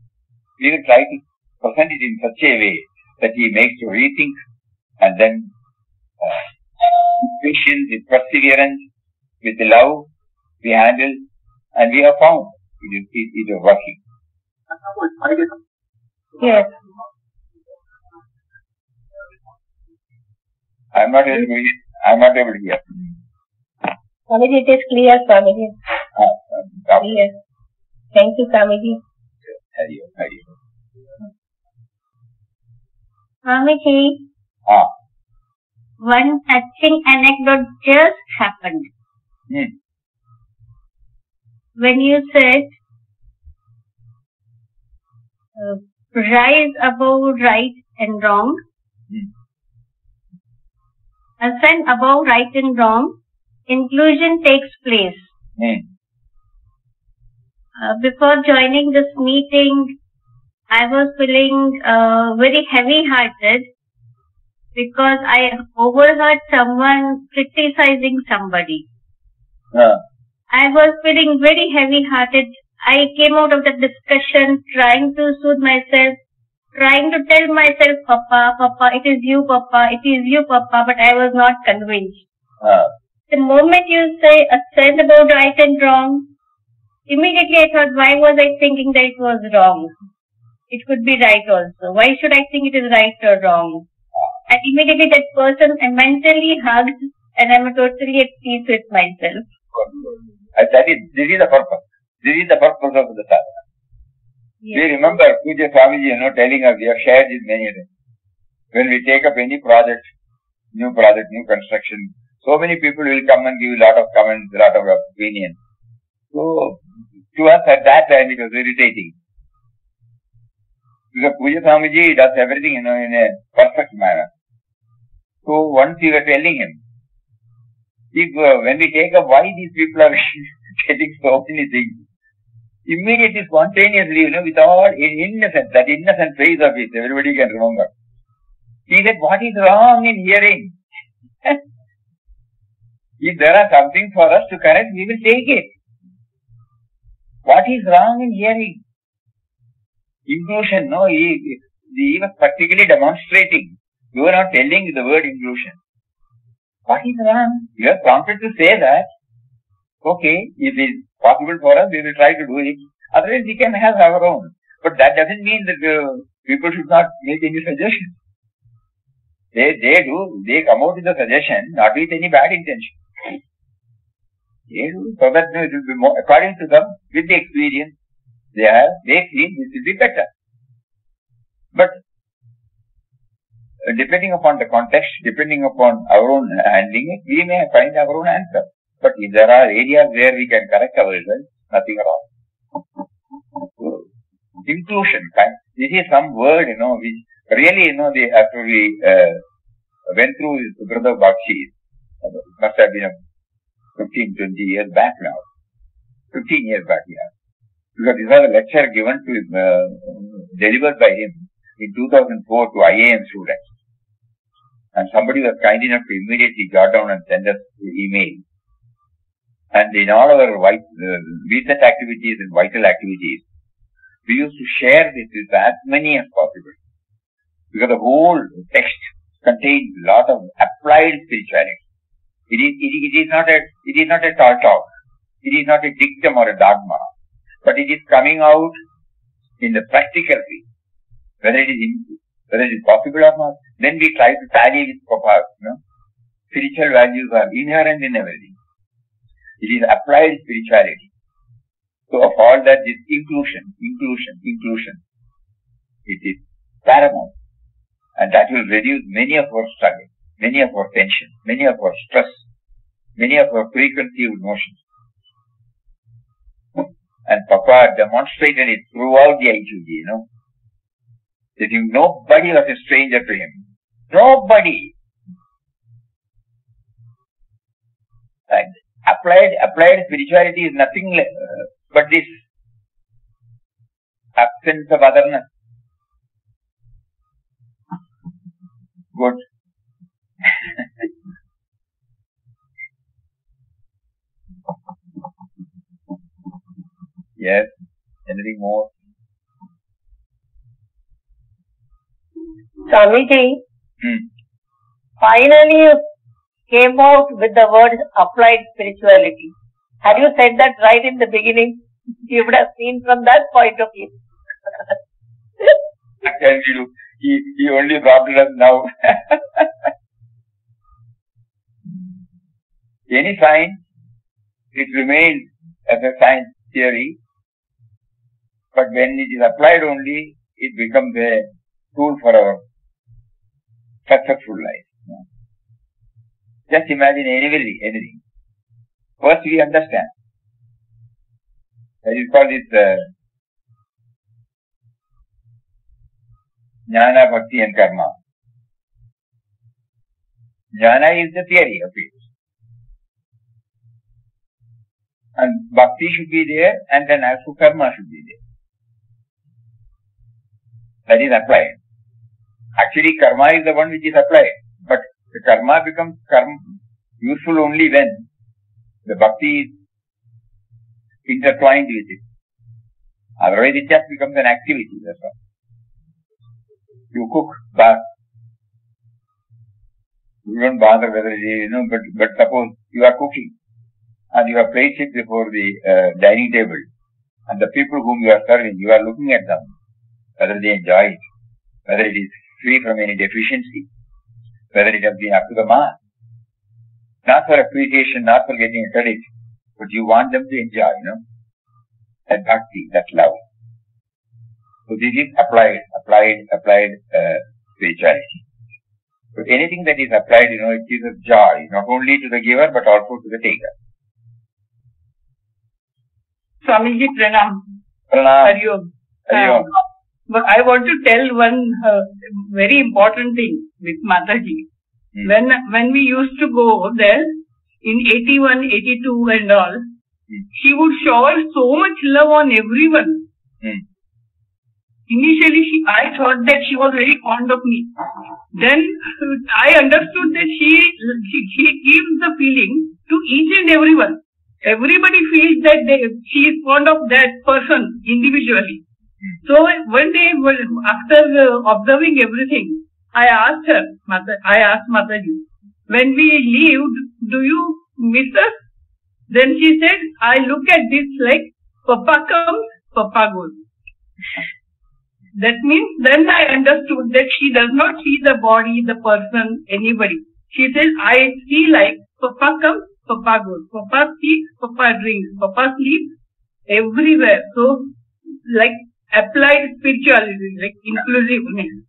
we will try to present it in such a way that he makes to rethink, and then with patience, with perseverance, with love, we handle, and we have found it is working. Yes. I am not able to hear. Swamiji, it is clear, Swamiji. Clear. Thank you, Swamiji. Hari. Swamiji, one touching anecdote just happened. When you said, rise above right and wrong, ascend above right and wrong, inclusion takes place. Before joining this meeting, I was feeling very heavy-hearted because I overheard someone criticizing somebody. I was feeling very heavy-hearted. I came out of the discussion trying to soothe myself, trying to tell myself, Papa, it is you, Papa, but I was not convinced. The moment you say ascend above right and wrong, immediately I thought, why was I thinking that it was wrong? It could be right also. Why should I think it is right or wrong? And immediately that person mentally hugged, and I'm totally at peace with myself. This is the purpose. This is the purpose of the sadhana. Yes. We remember Pujya Swami telling us, we have shared this many times. When we take up any project, new construction, so many people will come and give a lot of comments, a lot of opinions. So, to us at that time it was irritating. Because Pujya Swamiji does everything, in a perfect manner. So, once we were telling him, when we take up why these people are getting so many things, immediately, spontaneously, without innocence, that innocent face of his, everybody can remember. He said, what is wrong in hearing? If there are something for us to correct, we will take it. What is wrong in hearing? Inclusion, he was practically demonstrating. You are not telling the word inclusion. What is wrong? You are prompted to say that. Okay, if it is possible for us, we will try to do it. Otherwise, we can have our own. But that doesn't mean that people should not make any suggestions. They come out with a suggestion, not with any bad intention. They do, so that it will be more, according to them, with the experience they have, they feel this will be better. But depending upon the context, depending upon our own handling it, we may find our own answer. But if there are areas where we can correct ourselves, nothing wrong. So, inclusion, this is some word, which really, after we went through Brother Bakshi, it must have been 15, 20 years back now. 15 years back, yeah. Because this was a lecture given to him, delivered by him in 2004 to IAM students. And somebody was kind enough to immediately jot down and send us the email. And in all our recent activities and vital activities, we used to share this with as many as possible. Because the whole text contains a lot of applied spirituality. It is not a talk. It is not a dictum or a dogma. But it is coming out in the practical way. Whether it is possible or not, then we try to tally with Papa. Spiritual values are inherent in everything. It is applied spirituality. So of all that is inclusion. It is paramount. And that will reduce many of our struggles, many of our tension, many of our stress, many of our preconceived notions. And Papa demonstrated it throughout the IQG, that nobody was a stranger to him. Nobody. And applied spirituality is nothing but this absence of otherness. Good. Yes. Anything more? Swamiji, finally you came out with the word applied spirituality. Had you said that right in the beginning, you would have seen from that point of view. I tell you, he only brought it up now. Any science, it remains as a science theory, but when it is applied only, it becomes a tool for our successful life. Just imagine anything. First we understand. That is called this Jnana, Bhakti and Karma. Jnana is the theory of it. And Bhakti should be there, and then also Karma should be there. That is applied. Actually, Karma is the one which is applied. But the Karma becomes useful only when the Bhakti is intertwined with it. Otherwise, it just becomes an activity. That's all. You cook, bath. You don't bother whether it is, but suppose you are cooking and you have placed it before the dining table, and the people whom you are serving, you are looking at them, whether they enjoy it, whether it is free from any deficiency, whether it has been up to the mark. Not for appreciation, not for getting a credit, but you want them to enjoy, that bhakti, that love. So this is applied spirituality. So anything that is applied, it is a joy, not only to the giver, but also to the taker. Swamiji, pranam. Pranam. Hariom. But I want to tell one very important thing with Mataji. When we used to go there in 81, 82 and all, she would shower so much love on everyone. Initially, I thought that she was very fond of me. Then I understood that she gives the feeling to each and everyone. Everybody feels that she is fond of that person individually. So one day, after observing everything, I asked Mataji, when we leave, do you miss us? Then she said, I look at this like, Papa comes, Papa goes. That means then I understood that she does not see the body, the person, anybody. She says, I see like, Papa comes, Papa goes. Papa speaks, Papa drinks, Papa sleeps, everywhere. So, like applied spirituality, like inclusiveness.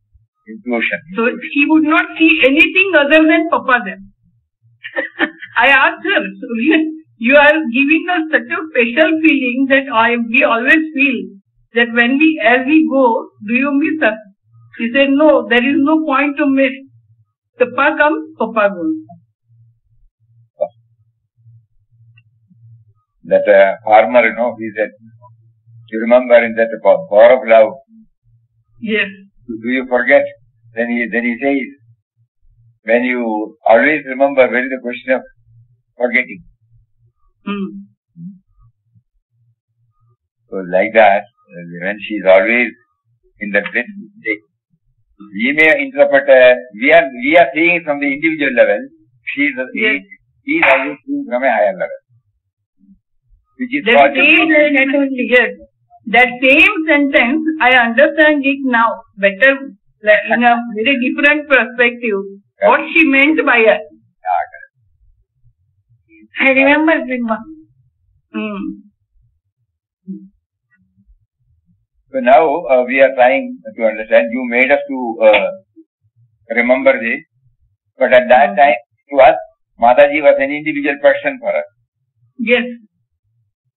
Inclusion. So she would not see anything other than Papa there. I asked her, you are giving us such a special feeling that we always feel that as we go, do you miss us? She said, no, there is no point to miss. Papa comes, Papa goes. That farmer, he said, you remember in that power of love? Yes. Do you forget? Then he says, when you always remember, where is the question of forgetting? So like that, when she is always in that bliss state, we may interpret, we are seeing it from the individual level, he is always seeing from a higher level. Which is what that same sentence, I understand it now better, in a very different perspective, what she meant by it. I remember So now we are trying to understand. You made us to remember this, but at that time to us, Mataji was an individual person for us. Yes.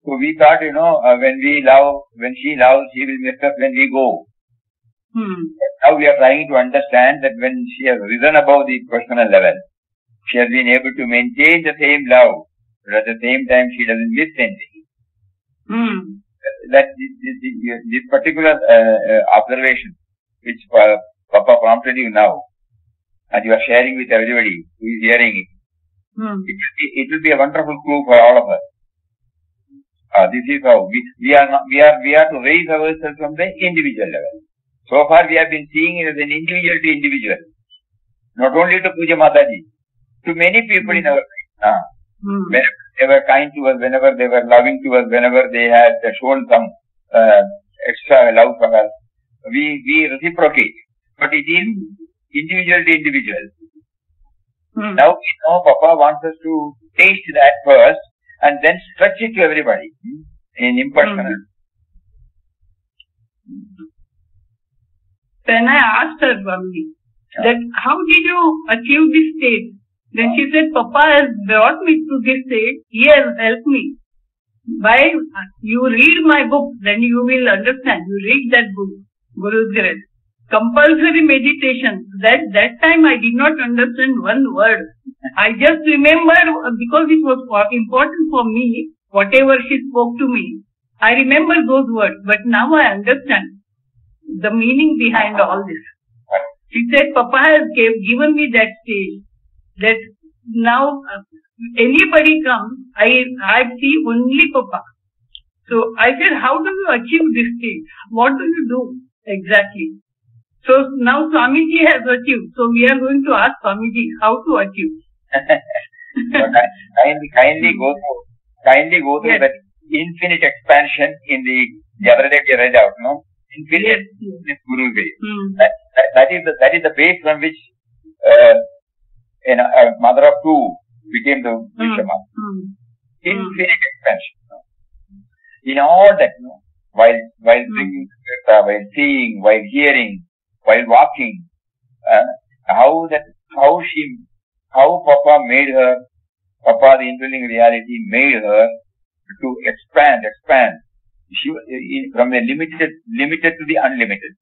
So we thought, when she loves, she will miss us when we go. Now we are trying to understand that when she has risen above the personal level, she has been able to maintain the same love, but at the same time she doesn't miss anything. That this particular observation, which Papa prompted you now, and you are sharing with everybody who is hearing it, it will be a wonderful clue for all of us. This is how we are to raise ourselves from the individual level. So far we have been seeing it as an individual to individual, not only to Pujya Mataji, to many people in our life. Whenever they were kind to us, whenever they were loving to us, whenever they had shown some extra love for us, we reciprocate. But it is individual to individual. Now we know Papa wants us to taste that first and then stretch it to everybody in impersonal. Then I asked her, Swamiji, that how did you achieve this state? Then she said, Papa has brought me to this state. He has helped me. By you read my book, then you will understand. You read that book, Guru's Grace. Compulsory meditation. That time I did not understand one word. I just remembered, because it was important for me, whatever she spoke to me, I remember those words. But now I understand the meaning behind all this. She said, Papa has given me that stage, that now anybody comes, I see only Papa. So I said, how do you achieve this stage? What do you do exactly? So now Swamiji has achieved. So we are going to ask Swamiji how to achieve. kindly go through that infinite expansion in the other day we read out, no? Infinite Guru Grace. That is the base from which a mother of two became the Vishwamata. Infinite expansion. No? In all that, no? While drinking, while seeing, while hearing, while walking, how Papa made her, Papa the indwelling reality made her to expand. She from the limited to the unlimited.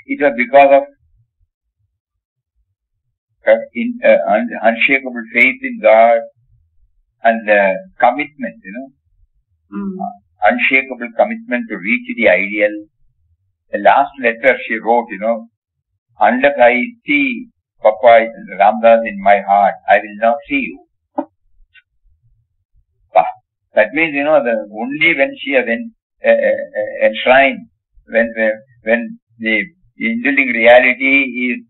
It was because of unshakable faith in God and commitment, unshakable commitment to reach the ideal. The last letter she wrote, unless I see Papa Ramdas in my heart, I will not see you. That means, only when she has enshrined, when the indwelling reality is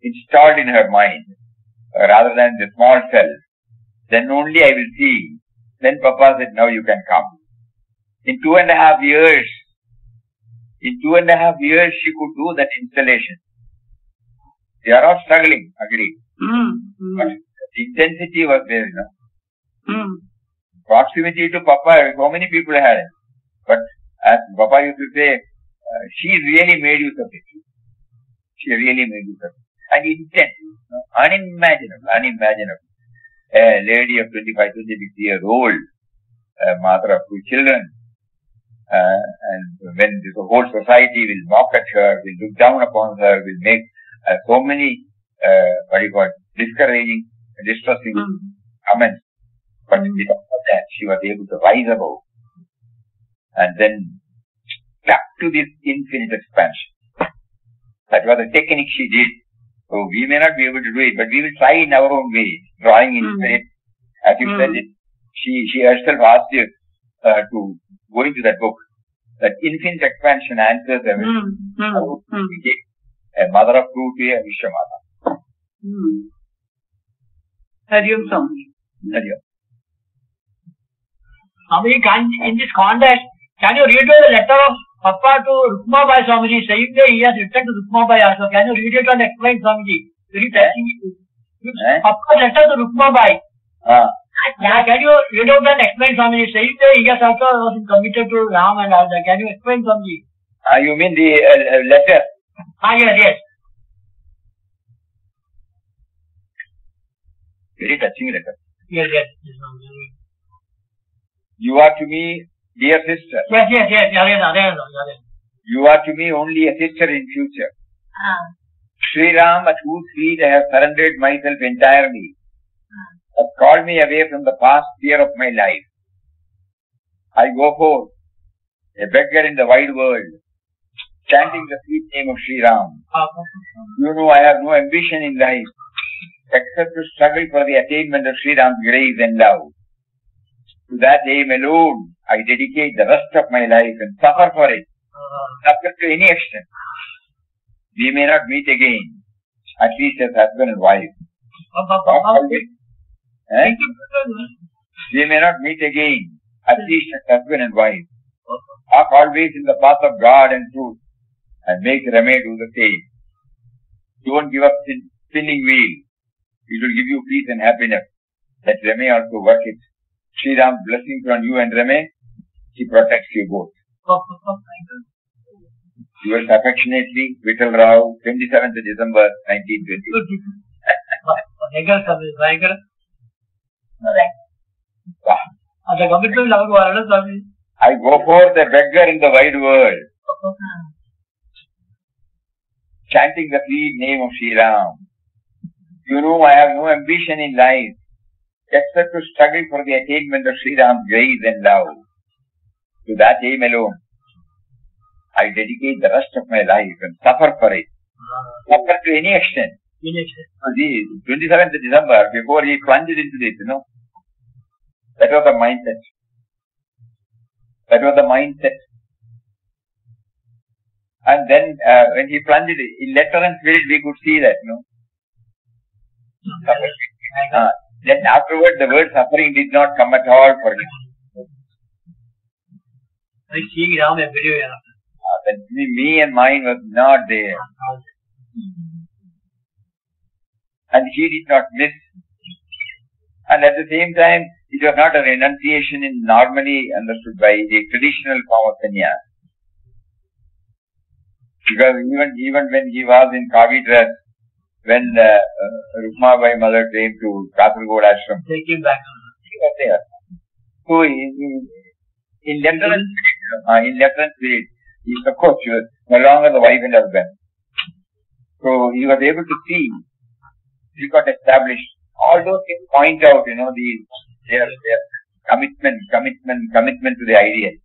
installed in her mind, rather than the small self, then only I will see. Then Papa said, now you can come. In 2.5 years, she could do that installation. They are all struggling, agreed. But the intensity was there, Proximity to Papa, so many people had it. But as Papa used to say, she really made use of it. She really made use of it. And intense, unimaginable. A lady of 25, 26 years old, mother of 2 children, and when the whole society will mock at her, will look down upon her, will make so many, discouraging, distressing comments. But because of that, she was able to rise above and then back to this infinite expansion. That was the technique she did. So we may not be able to do it, but we will try in our own way, drawing inspiration. As you said it, she herself asked you to go into that book. That infinite expansion answers everything. A mother of two to a Vishwamata. Hariom Swami. Hariom. Swamiji, in this context, can you read the letter of Papa to Rukmabai Swamiji, saying that he has written to Rukmabai also? Can you read it and explain, Swamiji? Very touching. Papa's letter to Rukmabai. Can you read out and explain Swamiji? Saying that he has also was committed to Ram and all that. Can you explain Swamiji? You mean the letter? Yes. Very touching letter. Yes. You are to me, dear sister. Yes. You are to me only a sister in future. Sri Ram, at whose feet I have surrendered myself entirely, has called me away from the past fear of my life. I go forth, a beggar in the wide world, chanting the sweet name of Sri Ram. You know I have no ambition in life except to struggle for the attainment of Sri Ram's grace and love. To that aim alone, I dedicate the rest of my life and suffer for it, suffer to any extent. We may not meet again, at least as husband and wife. We may not meet again, at least as husband and wife. Walk always in the path of God and truth, and make Rame do the same. Don't give up spinning wheel. It will give you peace and happiness. Let Rame also work it. Sri Ram's blessings on you and Rame. He protects you both. Yours affectionately, Vittal Rao, 27th December 1920. I go forth a beggar in the wide world, chanting the sweet name of Sri Ram. You know I have no ambition in life except to struggle for the attainment of Sri Ram's grace and love. To that aim alone, I dedicate the rest of my life and suffer for it. Suffer to any extent. The 27th December, before he plunged into this, that was the mindset. And then, when he plunged in letter and spirit, we could see that, Then afterward, the word suffering did not come at all for him. Seeing Ram everywhere. Me and mine was not there. And he did not miss. And at the same time, it was not a renunciation in normally understood by the traditional form of sannyas. Because even when he was in Kavi dress, when Rukmabai mother came to Kasaragod ashram, take him back. He was there. So in letter and spirit, of course, he was no longer the wife and husband. So he was able to see, he got established. All those things point out, their commitment to the ideal,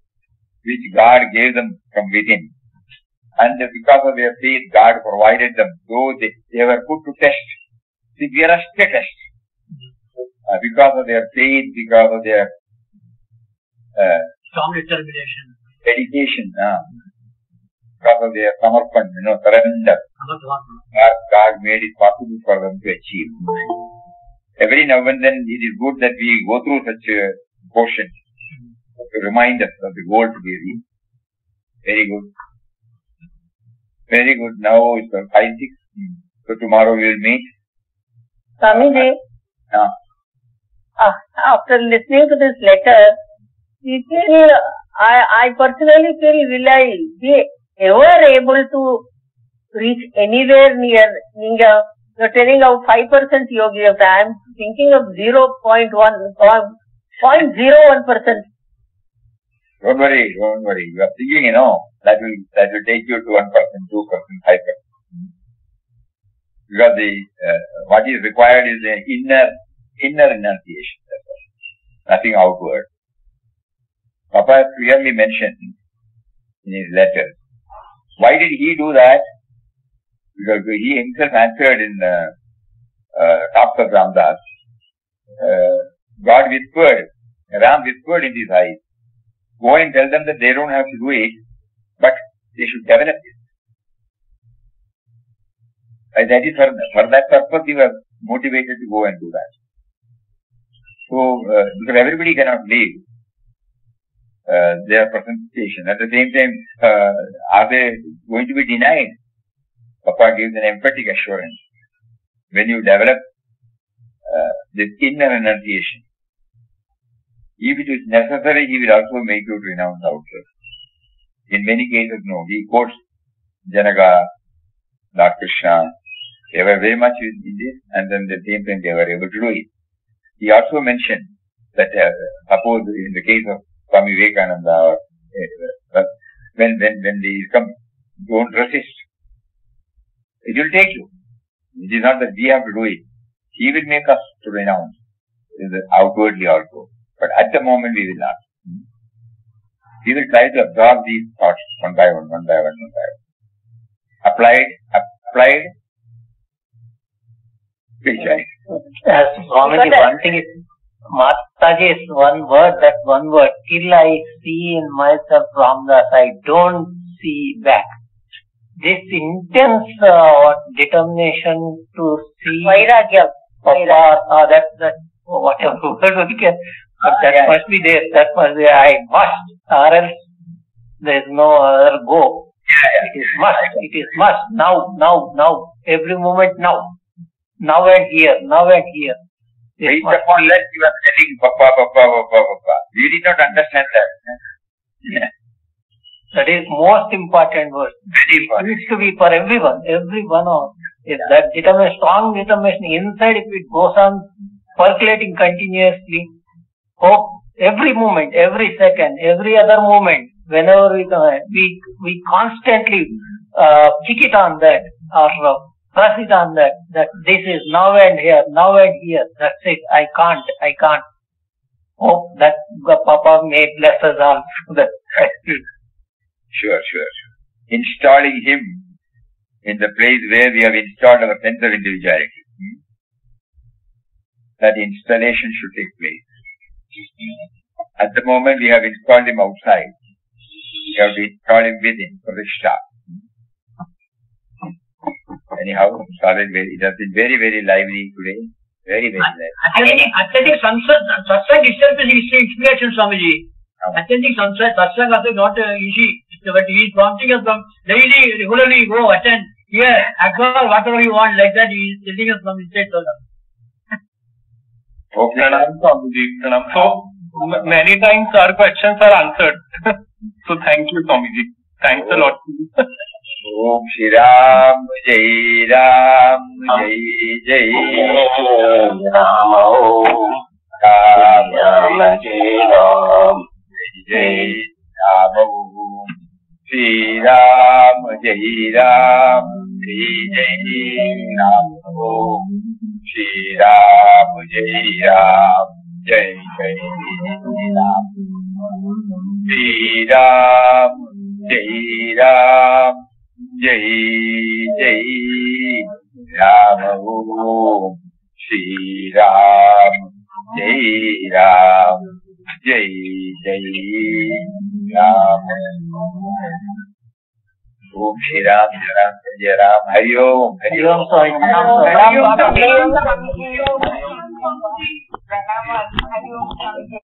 which God gave them from within. And because of their faith, God provided them, though they were put to test, severest test. Because of their faith, because of their strong determination, dedication, because of their samarpan, surrender, God made it possible for them to achieve. Every now and then it is good that we go through such a portion to remind us of the goal to be reached. Very good. Very good. Now it's 5-6. So tomorrow we will meet. Swamiji, after listening to this letter, I personally feel, will I be ever able to reach anywhere near Ninga? You're telling of 5% yogi. I'm thinking of 0.01%. Don't worry. You are thinking, that will take you to 1%, 2%, 5%. Because what is required is an inner renunciation. Nothing outward. Papa has clearly mentioned in his letter. Why did he do that? Because he himself answered in Talks of Ramdas. God whispered, Ram whispered in his eyes, go and tell them that they don't have to do it, but they should develop it. And that is for that purpose he was motivated to go and do that. So, because everybody cannot leave their presentation. At the same time, are they going to be denied? Papa gives an emphatic assurance. When you develop this inner renunciation, If it is necessary, he will also make you to renounce outside. In many cases, no. He quotes Janaka, Lord Krishna. They were very much in this, and then at the same time they were able to do it. He also mentioned that suppose in the case of Swami Vivekananda, when they come, don't resist. It will take you. It is not that we have to do it. He will make us to renounce outwardly also. But at the moment we will not. He will try to absorb these thoughts one by one. Applied, visualize. As Swamiji, one thing is, Mataji is one word, till I see in myself Ramdas, I don't see back. This intense determination to see Vairagya. that whatever word we can, but that must be there, I must, or else there is no other go. It is must, now, every moment now and here. Based upon that you are telling Papa. You did not understand that. That is most important word. Very important. It needs to be for everyone of if that determination, strong determination inside, if it goes on percolating continuously, hope every moment, every second, every other moment, whenever we constantly kick it on that or press it on that this is now and here, that's it, I can't. Hope that Papa may bless us all. Sure. Installing him in the place where we have installed our sense of individuality. That installation should take place. At the moment we have installed him outside. We have to install him within for the start. Anyhow, it has been very, very lively today. Very, very lively. Attending Satsang itself is inspiration, Swamiji. Attending Satsang also not easy, but he is prompting us from daily, regularly go attend. Here, acquire whatever you want, like that, he is telling us from inside. Okay. Pranam. So, many times our questions are answered. So, thank you, Swamiji. Thanks a lot. Om Shri Ram, Jai Ram, Jai Ram, Om Ram, Jai Ram, Jai Ram, Om Shri Ram, Jai Ram, Jai Ram, Om Shri Ram, Jai Ram, Jai Ram, Shri Ram, Jai Ram, Jai Ram, Om Shri Ram, Jai Ram, Jai Ram, Om Shri Ram, Jai Ram, Hari Om, Hari Om, Hari Om.